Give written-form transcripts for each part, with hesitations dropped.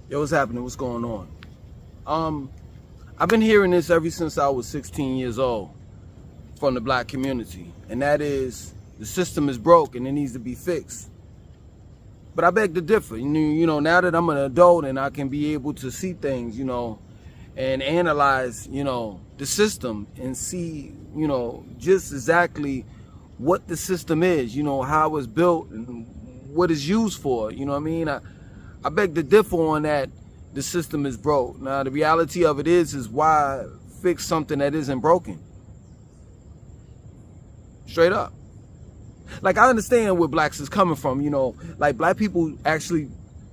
Yo, what's happening? What's going on? I've been hearing this ever since I was 16 years old from the black community, and that is the system is broke and it needs to be fixed. But I beg to differ. You know, now that I'm an adult and I can be able to see things, and analyze, the system and see, just exactly what the system is, how it's built and what it's used for. You know what I mean? I beg to differ on that. The system is broke. Now, the reality of it is why fix something that isn't broken? Straight up. Like, I understand where blacks is coming from, like black people actually,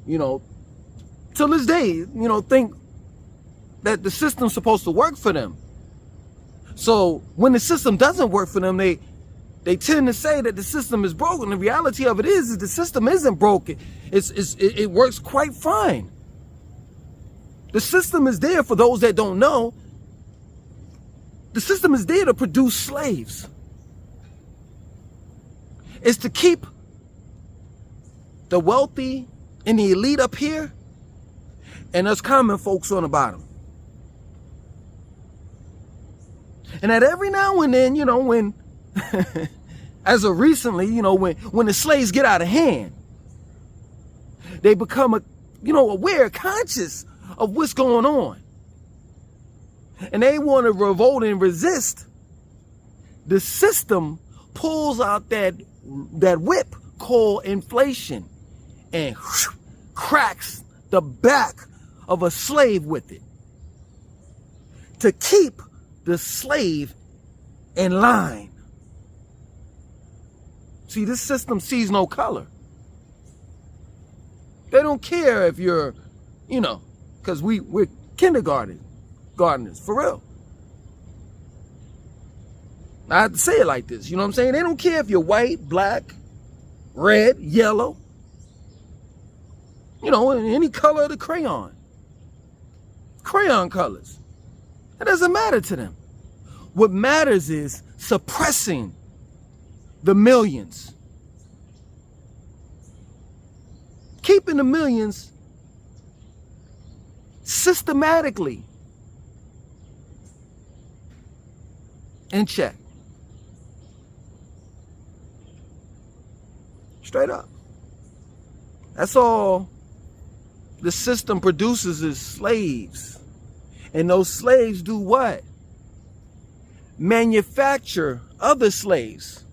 till this day, think that the system's supposed to work for them. So when the system doesn't work for them, they tend to say that the system is broken. The reality of it is the system isn't broken. It works quite fine. The system is there, for those that don't know. The system is there to produce slaves. It's to keep the wealthy and the elite up here and us common folks on the bottom. And that every now and then, when, as of recently, when the slaves get out of hand, they become aware, conscious of what's going on. And they want to revolt and resist. The system pulls out that whip called inflation and cracks the back of a slave with it to keep the slave in line. See, this system sees no color. They don't care if you're, because we're gardeners, for real. I have to say it like this, you know what I'm saying? They don't care if you're white, black, red, yellow, any color of the crayon colors. It doesn't matter to them. What matters is suppressing the millions. Keeping the millions systematically in check. Straight up. That's all the system produces is slaves. And those slaves do what? Manufacture other slaves.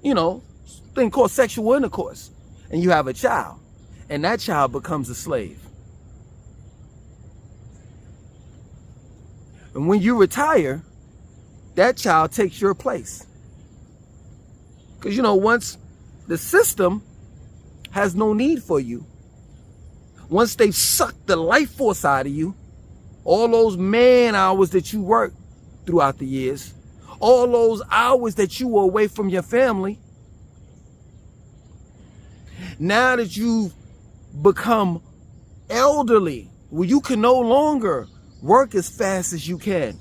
Thing called sexual intercourse. And you have a child. And that child becomes a slave. And when you retire, that child takes your place. Because, once the system has no need for you, once they've sucked the life force out of you, all those man hours that you worked throughout the years, all those hours that you were away from your family, now that you've become elderly, where you can no longer work as fast as you can,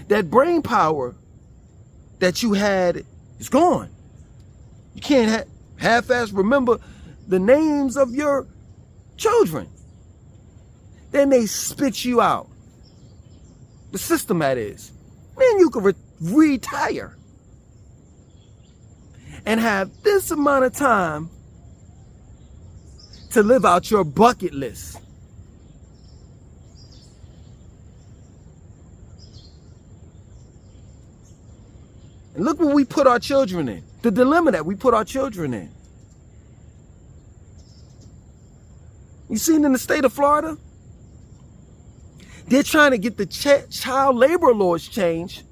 that brain power that you had is gone. You can't half-ass remember the names of your children. Then they spit you out. The system, that is. Then you can retire and have this amount of time to live out your bucket list. And look what we put our children in. The dilemma that we put our children in. You seen in the state of Florida? They're trying to get the child labor laws changed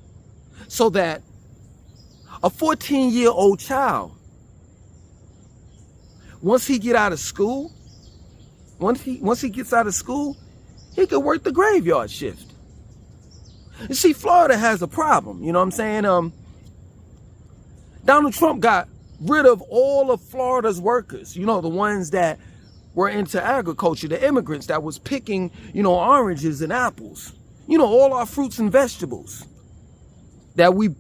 so that a 14-year-old child, once he gets out of school, he can work the graveyard shift. You see, Florida has a problem, you know what I'm saying? Donald Trump got rid of all of Florida's workers, the ones that were into agriculture, the immigrants that was picking, oranges and apples, all our fruits and vegetables that we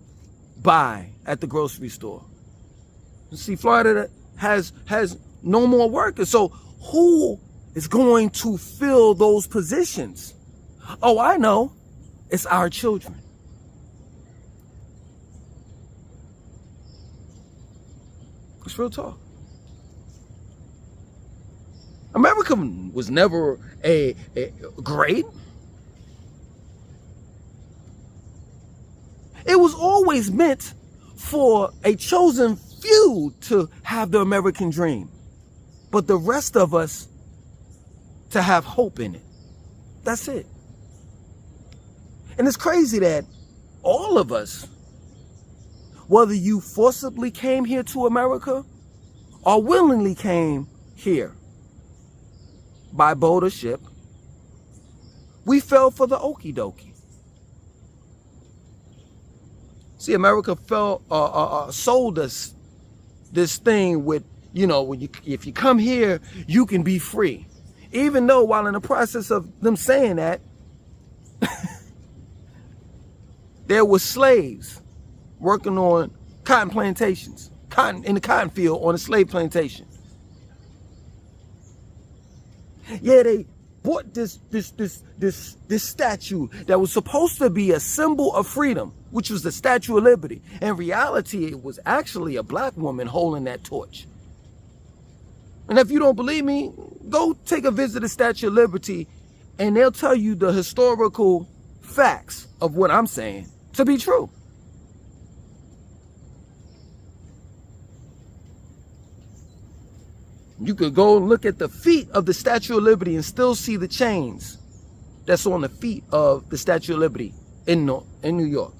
buy at the grocery store. You see, Florida has no more workers. So who is going to fill those positions? Oh, I know. It's our children. It's real talk. America was never a great. It was always meant for a chosen few to have the American dream, but the rest of us to have hope in it. That's it. And it's crazy that all of us, whether you forcibly came here to America or willingly came here by boat or ship, we fell for the okie dokie. See, America sold us this thing with, if you come here, you can be free. Even though while in the process of them saying that, there were slaves working on cotton plantations, in the cotton field on a slave plantation. Yeah, they bought this statue that was supposed to be a symbol of freedom, which was the Statue of Liberty. In reality, it was actually a black woman holding that torch. And if you don't believe me, go take a visit to the Statue of Liberty and they'll tell you the historical facts of what I'm saying to be true. You could go and look at the feet of the Statue of Liberty and still see the chains that's on the feet of the Statue of Liberty in New York.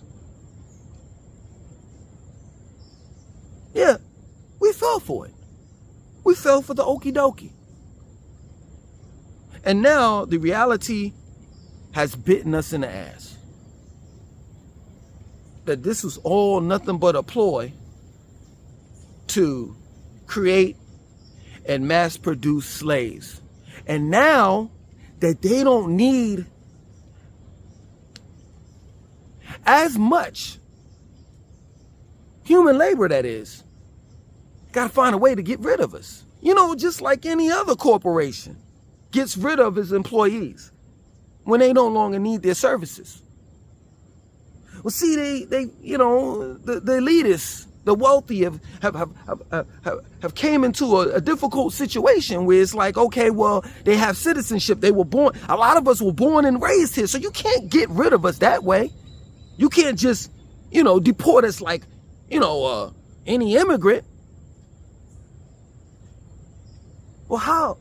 Yeah, we fell for it. We fell for the okie dokie. And now the reality has bitten us in the ass. That this was all nothing but a ploy to create and mass produce slaves. And now that they don't need as much human labor, that is, gotta find a way to get rid of us. Just like any other corporation gets rid of its employees when they no longer need their services. Well, see, the elitists, the wealthy have came into a difficult situation where it's like, okay, well, they have citizenship. They were born. A lot of us were born and raised here. So you can't get rid of us that way. You can't just, deport us like, any immigrant. Well,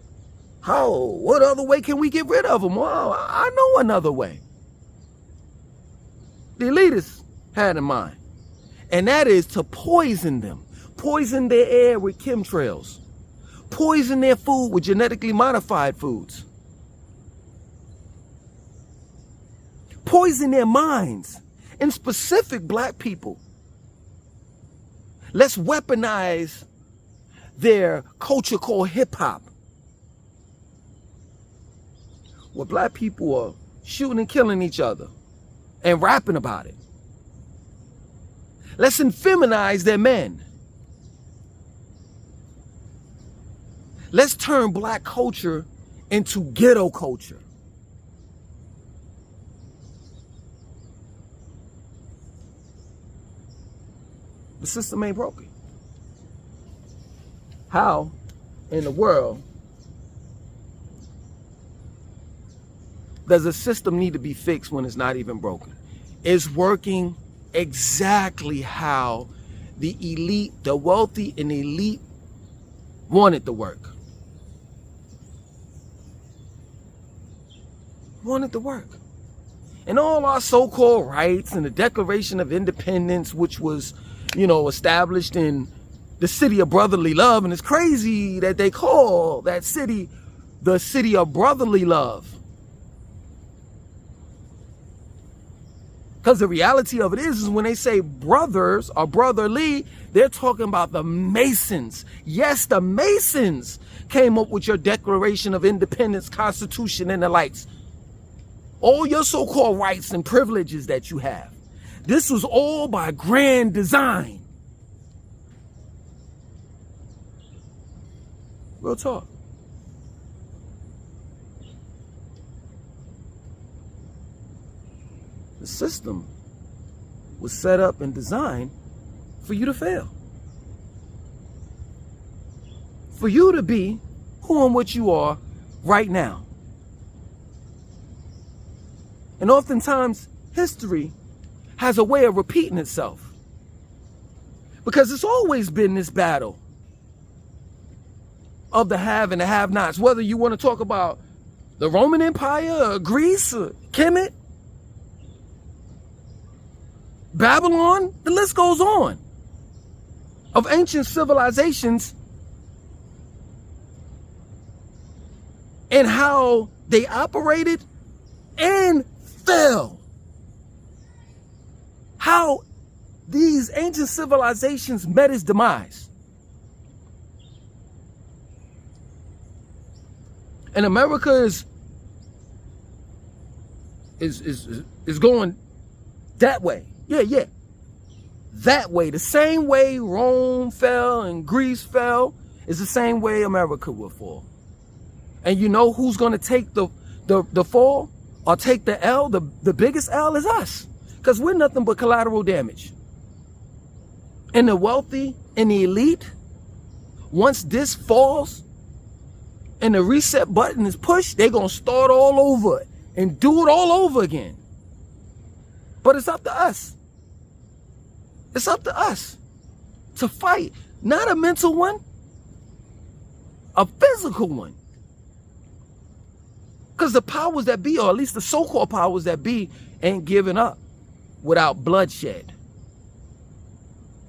what other way can we get rid of them? Well, I know another way. The elitists had in mind. And that is to poison them. Poison their air with chemtrails. Poison their food with genetically modified foods. Poison their minds. In specific, black people. Let's weaponize their culture called hip hop. Where black people are shooting and killing each other and rapping about it. Let's feminize their men. Let's turn black culture into ghetto culture. The system ain't broken. How in the world does a system need to be fixed when it's not even broken? It's working exactly how the elite, the wealthy and elite wanted to work. Wanted to work. And all our so-called rights and the Declaration of Independence, which was, established in the city of brotherly love. And it's crazy that they call that city the city of brotherly love. Because the reality of it is when they say brothers or brotherly, they're talking about the Masons. Yes, the Masons came up with your Declaration of Independence, Constitution, and the likes. All your so-called rights and privileges that you have. This was all by grand design. Real talk. The system was set up and designed for you to fail. For you to be who and what you are right now. And oftentimes, history has a way of repeating itself. Because it's always been this battle of the have and the have-nots. Whether you want to talk about the Roman Empire, or Greece, or Kemet, Babylon, the list goes on. Of ancient civilizations and how they operated and fell. How these ancient civilizations met its demise. And America is going that way. Yeah. That way. The same way Rome fell and Greece fell is the same way America will fall. And you know who's going to take the fall or take the L? The biggest L is us. Because we're nothing but collateral damage. And the wealthy and the elite, once this falls and the reset button is pushed, they're going to start all over and do it all over again. But it's up to us. It's up to us to fight, not a mental one, a physical one. Because the powers that be, or at least the so-called powers that be, ain't giving up without bloodshed.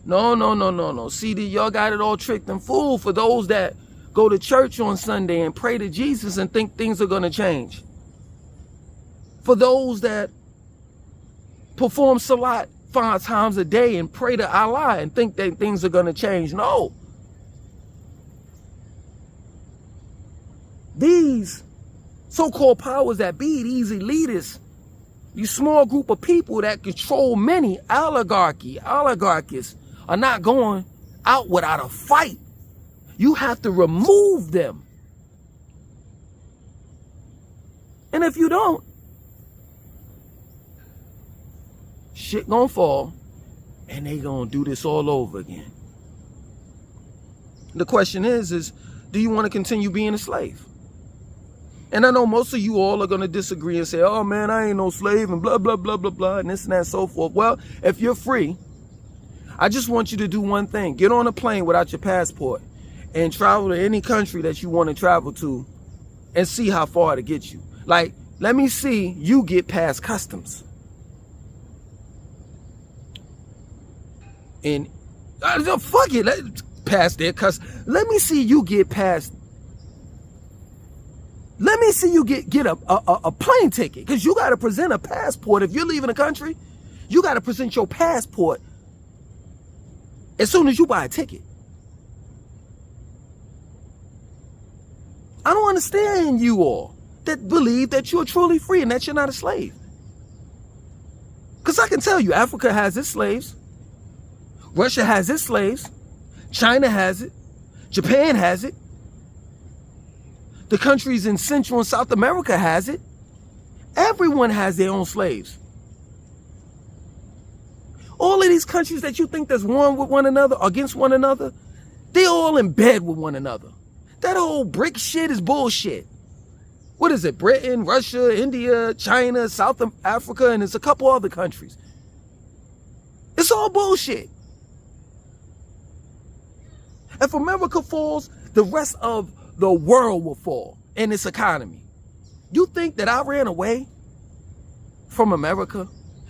No. See, y'all got it all tricked and fooled for those that go to church on Sunday and pray to Jesus and think things are going to change. For those that perform salat 5 times a day and pray to Allah and think that things are going to change. No. These so-called powers that be, these elitists, these small group of people that control many, oligarchies, are not going out without a fight. You have to remove them. And if you don't, shit gonna fall and they gonna do this all over again. The question is do you want to continue being a slave? And I know most of you all are going to disagree and say, oh man, I ain't no slave and blah, blah, blah, blah, blah, and this and that and so forth. Well, if you're free, I just want you to do one thing. Get on a plane without your passport and travel to any country that you want to travel to and see how far to get you. Like, let me see you get past customs. And fuck it, past their customs. Let me see you get past. Let me see you get a plane ticket, because you got to present a passport. If you're leaving the country, you got to present your passport as soon as you buy a ticket. I don't understand you all that believe that you're truly free and that you're not a slave. Because I can tell you, Africa has its slaves. Russia has its slaves. China has it. Japan has it. The countries in Central and South America has it. Everyone has their own slaves. All of these countries that you think that's one with one another, against one another, they all in bed with one another. That whole BRIC shit is bullshit. What is it? Britain, Russia, India, China, South Africa, and there's a couple other countries. It's all bullshit. If America falls, the rest of the world will fall in its economy. You think that I ran away from America?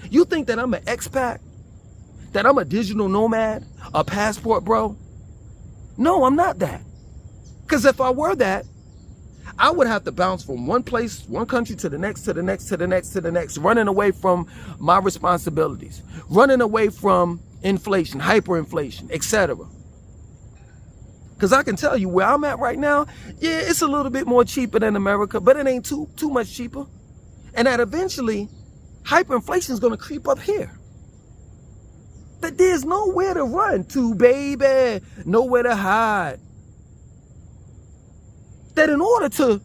You think that I'm an expat? That I'm a digital nomad? A passport bro? No, I'm not that. Because if I were that, I would have to bounce from one place, one country to the next, to the next, to the next, to the next, running away from my responsibilities, running away from inflation, hyperinflation, etc. Because I can tell you where I'm at right now, yeah, it's a little bit more cheaper than America, but it ain't too much cheaper. And that eventually, hyperinflation is going to creep up here. That there's nowhere to run to, baby, nowhere to hide. That in order to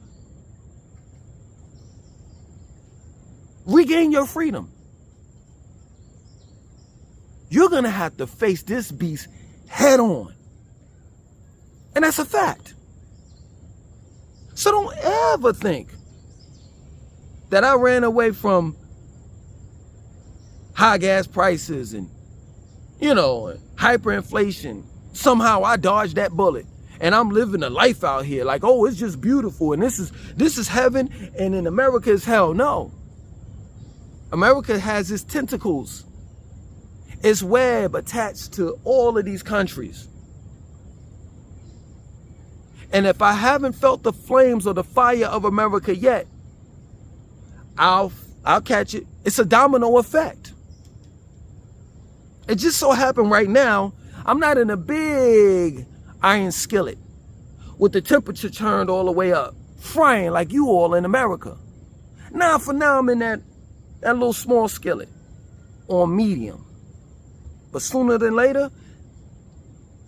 regain your freedom, you're going to have to face this beast head on. And that's a fact. So don't ever think that I ran away from high gas prices and, hyperinflation. Somehow I dodged that bullet and I'm living a life out here like, oh, it's just beautiful and this is heaven and in America is hell. No. America has its tentacles, its web attached to all of these countries. And if I haven't felt the flames or the fire of America yet, I'll catch it. It's a domino effect. It just so happened right now, I'm not in a big iron skillet with the temperature turned all the way up, frying like you all in America. Now, for now, I'm in that little small skillet on medium. But sooner than later,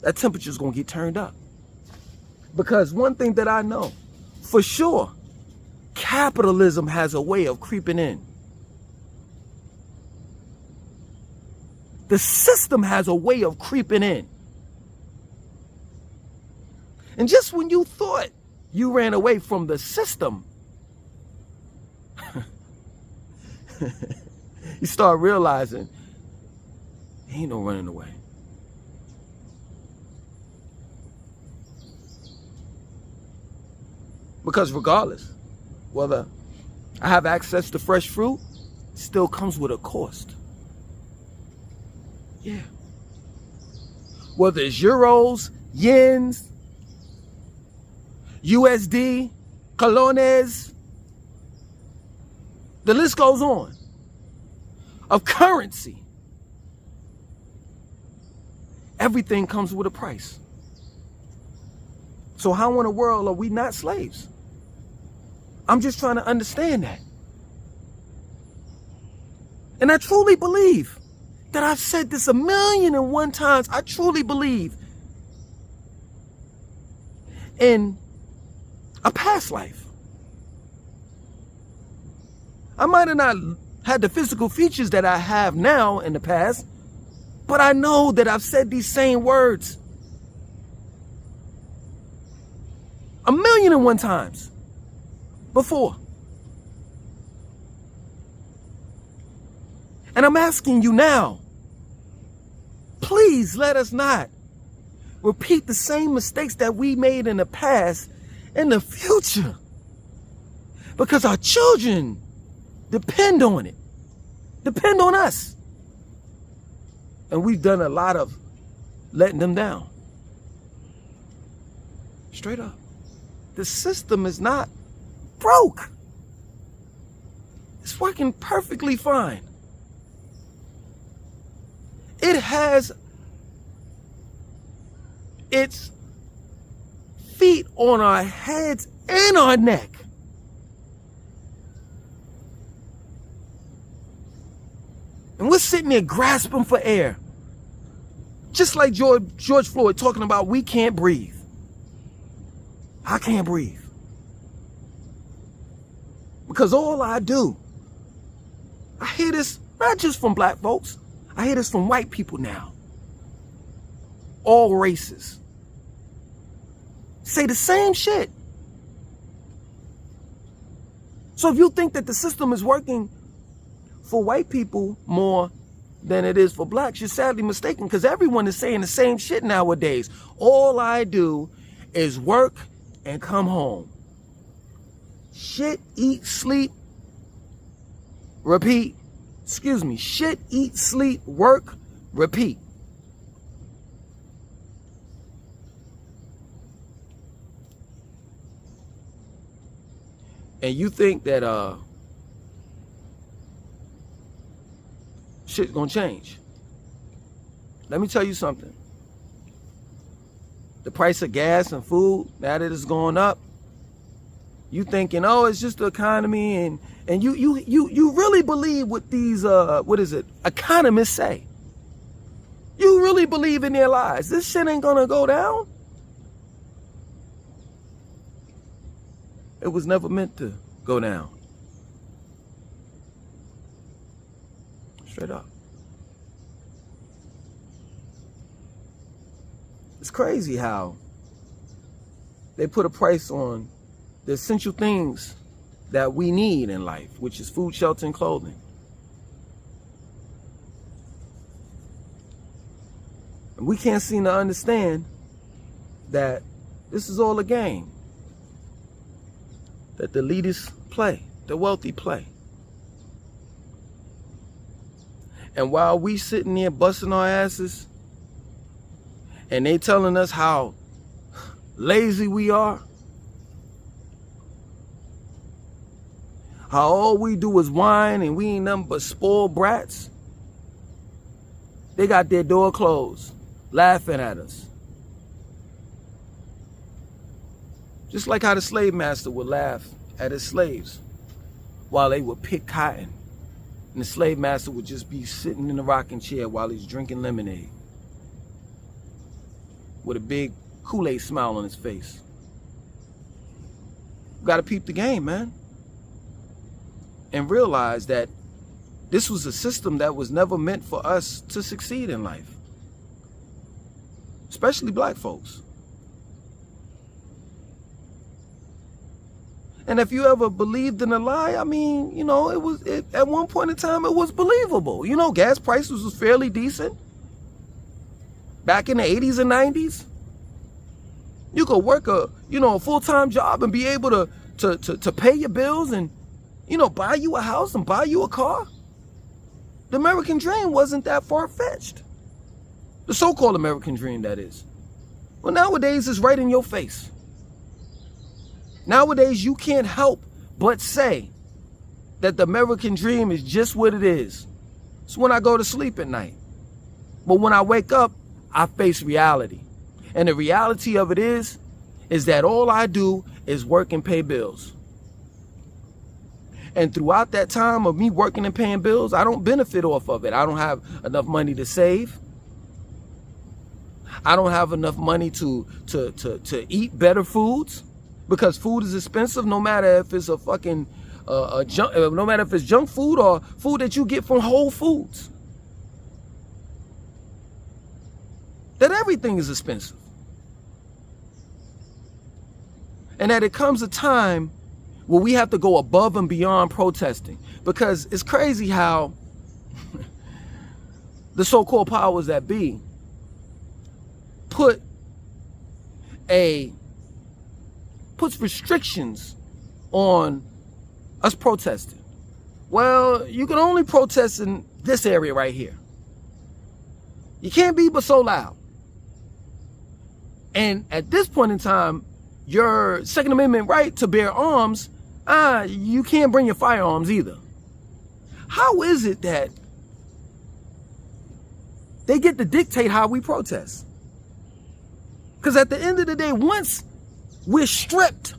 that temperature's gonna get turned up. Because one thing that I know for sure, capitalism has a way of creeping in. The system has a way of creeping in. And just when you thought you ran away from the system, you start realizing ain't no running away. Because regardless, whether I have access to fresh fruit, it still comes with a cost. Yeah. Whether it's euros, yens, USD, colones, the list goes on of currency. Everything comes with a price. So how in the world are we not slaves? I'm just trying to understand that. And I truly believe that I've said this 1,000,001 times. I truly believe in a past life. I might have not had the physical features that I have now in the past, but I know that I've said these same words 1,000,001 times before. And I'm asking you now, please let us not repeat the same mistakes that we made in the past in the future. Because our children depend on it, depend on us. And we've done a lot of letting them down. Straight up. The system is not broke. It's working perfectly fine. It has its feet on our heads and our neck. And we're sitting there grasping for air. Just like George Floyd talking about we can't breathe. I can't breathe. Because all I do, I hear this not just from black folks, I hear this from white people now. All races. Say the same shit. So if you think that the system is working for white people more than it is for blacks, you're sadly mistaken, because everyone is saying the same shit nowadays. All I do is work and come home. Shit, eat, sleep, repeat. Excuse me. Shit, eat, sleep, work, repeat. And you think that shit's gonna change. Let me tell you something. The price of gas and food, now that it's going up, you thinking, oh, it's just the economy, and you really believe what these economists say. You really believe in their lies. This shit ain't gonna go down. It was never meant to go down. Straight up. It's crazy how they put a price on the essential things that we need in life, which is food, shelter, and clothing. And we can't seem to understand that this is all a game that the elitists play, the wealthy play. And while we sitting there busting our asses and they telling us how lazy we are, how all we do is whine and we ain't nothing but spoiled brats, they got their door closed, laughing at us. Just like how the slave master would laugh at his slaves while they would pick cotton. And the slave master would just be sitting in the rocking chair while he's drinking lemonade with a big Kool-Aid smile on his face. You gotta peep the game, man. And realize that this was a system that was never meant for us to succeed in life. Especially black folks. And if you ever believed in a lie, I mean, you know, at one point in time, it was believable. You know, gas prices was fairly decent. Back in the 80s and 90s. You could work a full-time job and be able to pay your bills and, you know, buy you a house and buy you a car. The American dream wasn't that far-fetched. The so-called American dream, that is. Well, nowadays, it's right in your face. Nowadays, you can't help but say that the American dream is just what it is. It's when I go to sleep at night. But when I wake up, I face reality. And the reality of it is that all I do is work and pay bills. And throughout that time of me working and paying bills, I don't benefit off of it. I don't have enough money to save. I don't have enough money to eat better foods. Because food is expensive, no matter if it's no matter if it's junk food or food that you get from Whole Foods. That everything is expensive. And that it comes a time where we have to go above and beyond protesting. Because it's crazy how the so-called powers that be puts restrictions on us protesting. Well, you can only protest in this area right here. You can't be but so loud. And at this point in time, your Second Amendment right to bear arms, you can't bring your firearms either. How is it that they get to dictate how we protest? Because at the end of the day, once we're stripped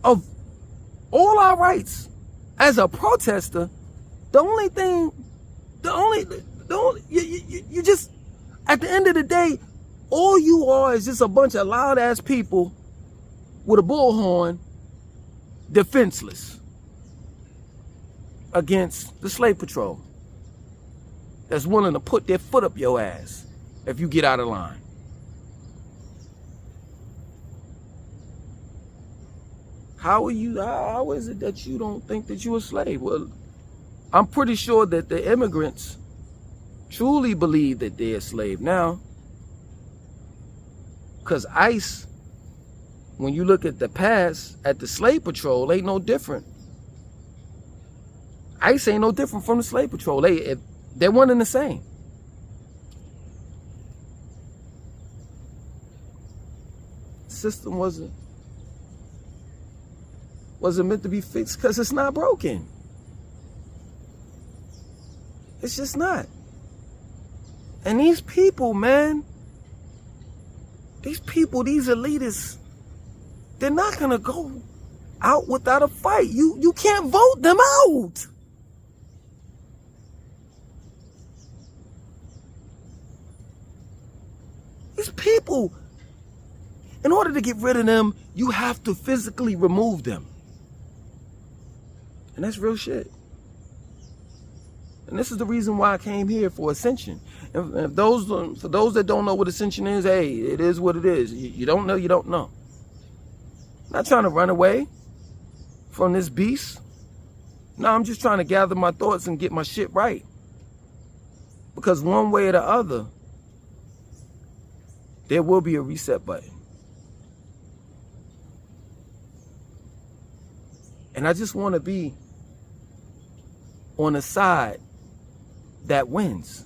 of all our rights as a protester, you just, at the end of the day, all you are is just a bunch of loud ass people with a bullhorn, defenseless against the slave patrol that's willing to put their foot up your ass if you get out of line. How is it that you don't think that you're a slave? Well, I'm pretty sure that the immigrants truly believe that they're a slave now. Because ICE, when you look at the past, at the slave patrol, ain't no different. ICE ain't no different from the slave patrol. They're one and the same. System wasn't meant to be fixed because it's not broken. It's just not. And these people, man, these elitists, they're not gonna go out without a fight. You can't vote them out. These people, in order to get rid of them, you have to physically remove them. And that's real shit. And this is the reason why I came here for Ascension. And for those that don't know what Ascension is, hey, it is what it is. You don't know, you don't know. I'm not trying to run away from this beast. No, I'm just trying to gather my thoughts and get my shit right. Because one way or the other, there will be a reset button. And I just want to be on the side that wins.